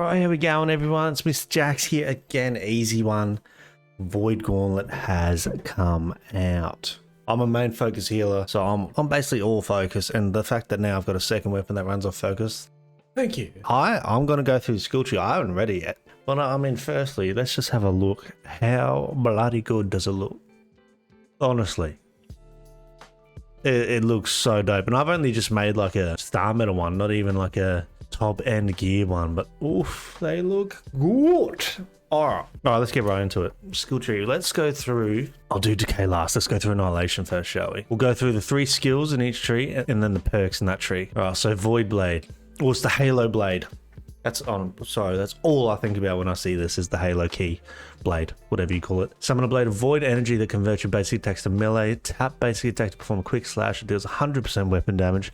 Alright, here we go, everyone. It's Mr. Jax here again. Easy one. Void Gauntlet has come out. I'm a main focus healer, so I'm basically all focus, and the fact that now I've got a second weapon that runs off focus. Thank you. I'm going to go through the skill tree. I haven't read it yet. But I mean, firstly, let's just have a look. How bloody good does it look? Honestly. It looks so dope. And I've only just made like a star metal one, not even like a top end gear one, but oof, they look good. All right, let's get right into it. Skill tree. Let's go through. I'll do decay last. Let's go through annihilation first, shall we? We'll go through the 3 skills in each tree and then the perks in that tree. All right, so void blade. Oh, it's the halo blade. That's that's all I think about when I see this is the halo key blade, whatever you call it. Summon a blade of void energy that converts your basic attacks to melee. Tap basic attack to perform a quick slash that deals 100% weapon damage,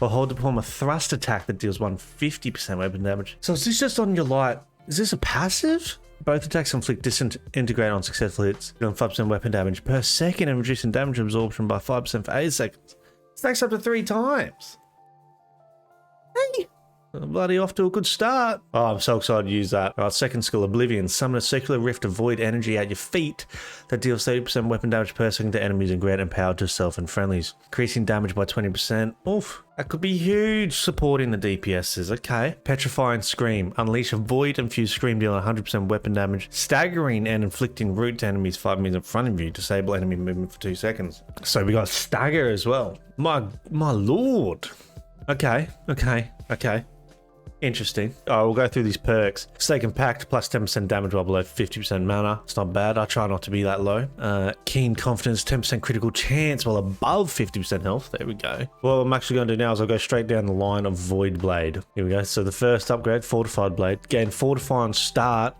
or hold to perform a thrust attack that deals 150% weapon damage. So is this just on your light? Is this a passive? Both attacks inflict disintegrate on successful hits, dealing 5% weapon damage per second and reducing damage absorption by 5% for 8 seconds. Stacks up to 3 times. Hey! Bloody off to a good start. Oh, I'm so excited to use that. All right, second skill, Oblivion. Summon a circular rift of void energy at your feet that deals 30% weapon damage per second to enemies and grant empower to self and friendlies, increasing damage by 20%. Oof, that could be huge, supporting the DPSs. Okay. Petrifying Scream. Unleash a void infused scream dealing 100% weapon damage, staggering and inflicting root to enemies 5 meters in front of you. Disable enemy movement for 2 seconds. So we got stagger as well. My lord. Okay. Interesting. We'll go through these perks. Stay compact, plus 10% damage while below 50% mana. It's not bad. I try not to be that low. Keen confidence, 10% critical chance while above 50% health. There we go. What I'm actually going to do now is I'll go straight down the line of Void Blade. Here we go. So the first upgrade, Fortified Blade. Gain Fortify on start.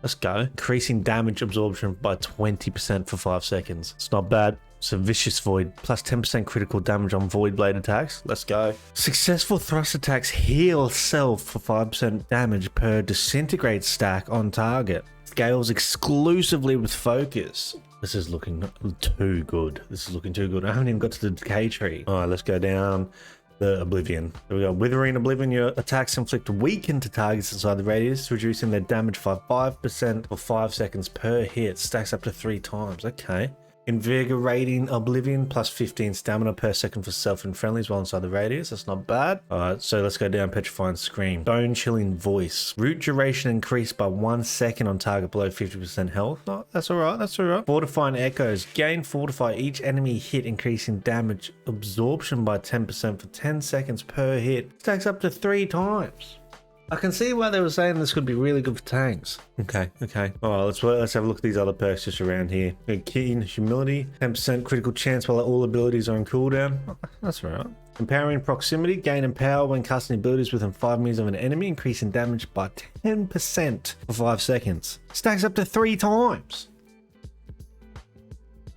Let's go. Increasing damage absorption by 20% for 5 seconds. It's not bad. So Vicious Void, plus 10% critical damage on Void Blade attacks. Let's go. Successful thrust attacks heal self for 5% damage per disintegrate stack on target. Scales exclusively with focus. This is looking too good. This is looking too good. I haven't even got to the decay tree. All right, let's go down the Oblivion. There we go. Withering Oblivion. Your attacks inflict weaken to targets inside the radius, reducing their damage by 5% for 5 seconds per hit. Stacks up to 3 times. Okay. Invigorating Oblivion, plus 15 stamina per second for self and friendlies while inside the radius. That's not bad. Alright, so let's go down. Petrifying Scream. Bone Chilling Voice. Root duration increased by 1 second on target below 50% health. Oh, that's alright. Fortifying Echoes. Gain Fortify each enemy hit, increasing damage absorption by 10% for 10 seconds per hit. Stacks up to 3 times. I can see why they were saying this could be really good for tanks. Okay. All right, let's have a look at these other perks just around here. Keen Humility, 10% critical chance while all abilities are on cooldown. That's all right. Empowering Proximity, gain empower when casting abilities within 5 meters of an enemy, increasing damage by 10% for 5 seconds. Stacks up to 3 times.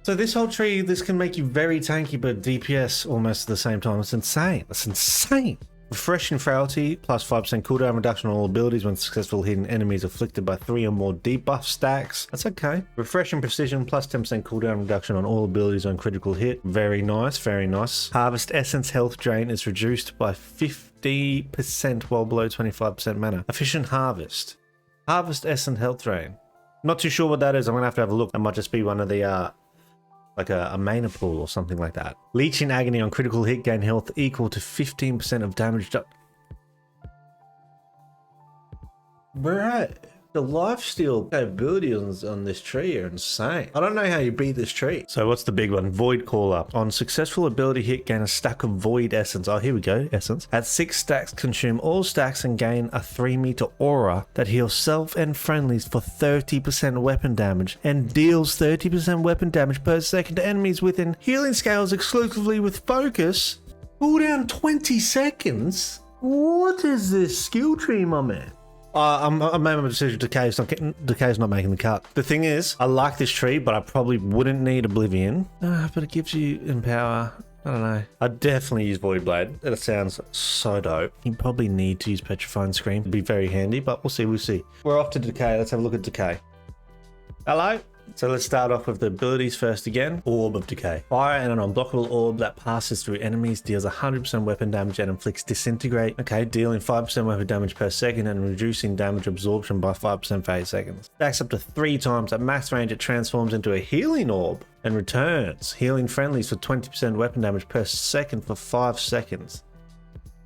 So this whole tree, this can make you very tanky, but DPS almost at the same time. It's insane. That's insane. Refreshing Frailty, plus 5% cooldown reduction on all abilities when successful hitting enemies afflicted by 3 or more debuff stacks. That's okay. Refreshing Precision, plus 10% cooldown reduction on all abilities on critical hit. Very nice. Harvest Essence health drain is reduced by 50% while below 25% mana. Efficient Harvest. Harvest Essence health drain. Not too sure what that is. I'm going to have a look. That might just be one of the like a mana pool or something like that. Leeching Agony on critical hit, gain health equal to 15% of damage. Right. The lifesteal capabilities on this tree are insane. I don't know how you beat this tree. So what's the big one? Void Caller. On successful ability hit, gain a stack of Void Essence. Oh, here we go. Essence. At 6 stacks, consume all stacks and gain a 3-meter aura that heals self and friendlies for 30% weapon damage and deals 30% weapon damage per second to enemies within healing scales exclusively with focus. Cooldown 20 seconds? What is this skill tree, my man? I made my decision. Decay's not making the cut. The thing is, I like this tree, but I probably wouldn't need Oblivion. But it gives you Empower. I don't know. I'd definitely use Void Blade. That sounds so dope. You probably need to use Petrifying Scream. It'd be very handy, but we'll see. We're off to Decay. Let's have a look at Decay. Hello? So let's start off with the abilities first again. Orb of Decay. Fire and an unblockable orb that passes through enemies, deals 100% weapon damage and inflicts disintegrate. Okay, dealing 5% weapon damage per second and reducing damage absorption by 5% for 8 seconds. Stacks up to 3 times. At max range, it transforms into a healing orb and returns, healing friendlies for 20% weapon damage per second for 5 seconds.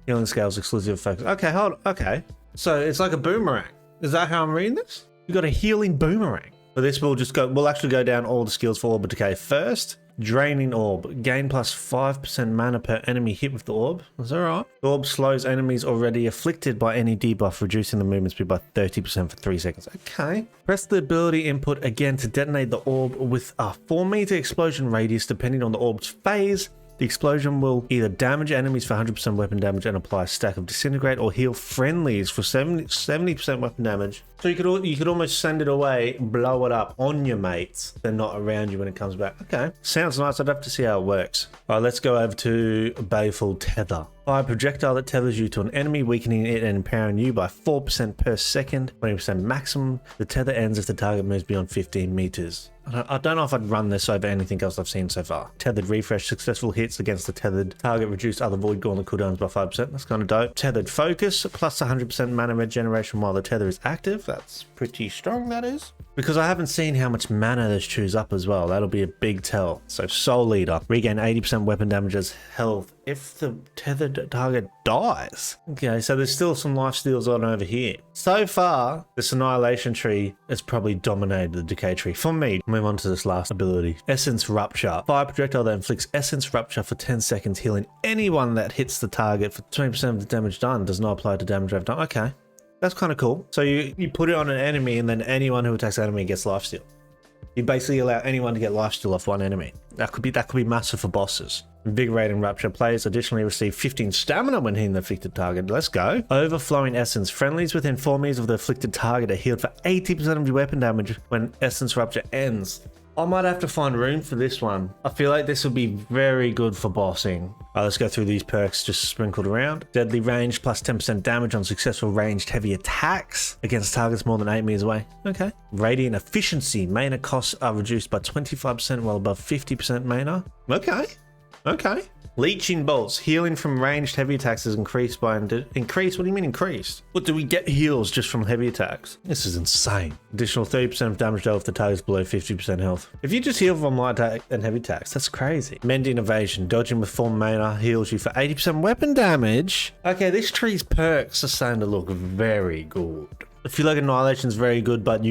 Healing scales exclusive focus. Okay, hold on. Okay. So it's like a boomerang. Is that how I'm reading this? You got a healing boomerang. But this will just go, we'll actually go down all the skills for Orb of Decay. First, Draining Orb. Gain plus 5% mana per enemy hit with the orb. That's alright. The orb slows enemies already afflicted by any debuff, reducing the movement speed by 30% for 3 seconds. Okay. Press the ability input again to detonate the orb with a 4-meter explosion radius depending on the orb's phase. The explosion will either damage enemies for 100% weapon damage and apply a stack of disintegrate, or heal friendlies for 70% weapon damage. So you could almost send it away, blow it up on your mates. They're not around you when it comes back. Okay, sounds nice. I'd have to see how it works. All right, let's go over to Baleful Tether. Fire a projectile that tethers you to an enemy, weakening it and empowering you by 4% per second, 20% maximum. The tether ends if the target moves beyond 15 meters. I don't know if I'd run this over anything else I've seen so far. Tethered refresh. Successful hits against the tethered target reduce other Void Gauntlet cooldowns by 5%. That's kind of dope. Tethered focus. Plus 100% mana regeneration while the tether is active. That's pretty strong, that is. Because I haven't seen how much mana this chews up as well. That'll be a big tell. So Soul Eater. Regain 80% weapon damage as health if the tethered target dies. Okay, so there's still some life steals on over here. So far, this Annihilation tree has probably dominated the Decay tree. For me, move on to this last ability. Essence Rupture. Fire projectile that inflicts Essence Rupture for 10 seconds, healing anyone that hits the target for 20% of the damage done. Does not apply to damage I've done. Okay, that's kind of cool. So you put it on an enemy and then anyone who attacks the enemy gets lifesteal. You basically allow anyone to get lifesteal off one enemy. That could be massive for bosses. Invigorating Rupture. Players additionally receive 15 stamina when hitting the afflicted target. Let's go. Overflowing Essence. Friendlies within 4 meters of the afflicted target are healed for 80% of your weapon damage when Essence Rupture ends. I might have to find room for this one. I feel like this would be very good for bossing. Let's go through these perks just sprinkled around. Deadly range plus 10% damage on successful ranged heavy attacks against targets more than 8 meters away. Okay. Radiant efficiency. Mana costs are reduced by 25% while above 50% mana. Okay. Okay. Leeching bolts. Healing from ranged heavy attacks is increased by increased. What do you mean increased? What, do we get heals just from heavy attacks? This is insane. Additional 30% of damage dealt if the target is below 50% health. If you just heal from light attack and heavy attacks, that's crazy. Mending evasion. Dodging with full mana heals you for 80% weapon damage. Okay, this tree's perks are starting to look very good. I feel like Annihilation is very good, but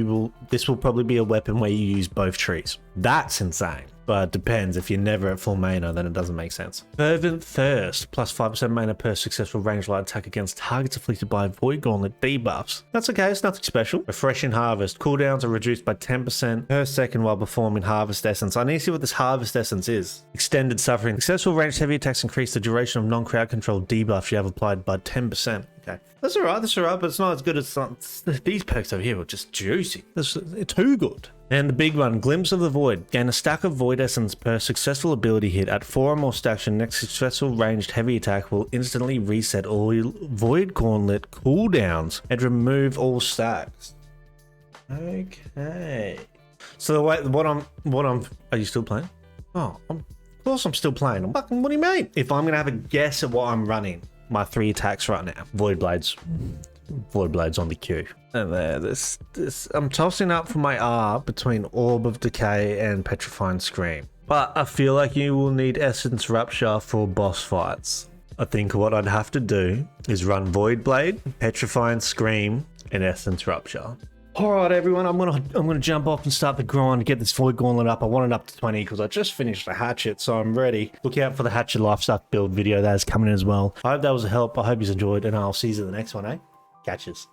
this will probably be a weapon where you use both trees. That's insane. But it depends. If you're never at full mana, then it doesn't make sense. Fervent Thirst. Plus 5% mana per successful ranged light attack against targets afflicted by Void Gauntlet debuffs. That's okay. It's nothing special. Refreshing Harvest. Cooldowns are reduced by 10% per second while performing Harvest Essence. I need to see what this Harvest Essence is. Extended Suffering. Successful ranged heavy attacks increase the duration of non-crowd control debuffs you have applied by 10%. Okay. That's alright, but it's not as good as these perks over here are just juicy. It's too good. And the big one, Glimpse of the Void. Gain a stack of Void Essence per successful ability hit. At 4 or more stacks, your next successful ranged heavy attack will instantly reset all Void Gauntlet cooldowns and remove all stacks. Okay. So the way, are you still playing? Oh, of course I'm still playing. What do you mean? If I'm going to have a guess at what I'm running, my 3 attacks right now. Void Blades on the queue. And there, this I'm tossing up for my R between Orb of Decay and Petrifying Scream. But I feel like you will need Essence Rupture for boss fights. I think what I'd have to do is run Void Blade, Petrifying Scream, and Essence Rupture. Alright everyone, I'm gonna jump off and start the grind to get this Void Gauntlet up. I want it up to 20 because I just finished the Hatchet, so I'm ready. Look out for the Hatchet Lifesuck build video that is coming in as well. I hope that was a help. I hope you enjoyed, and I'll see you in the next one, eh? Catches.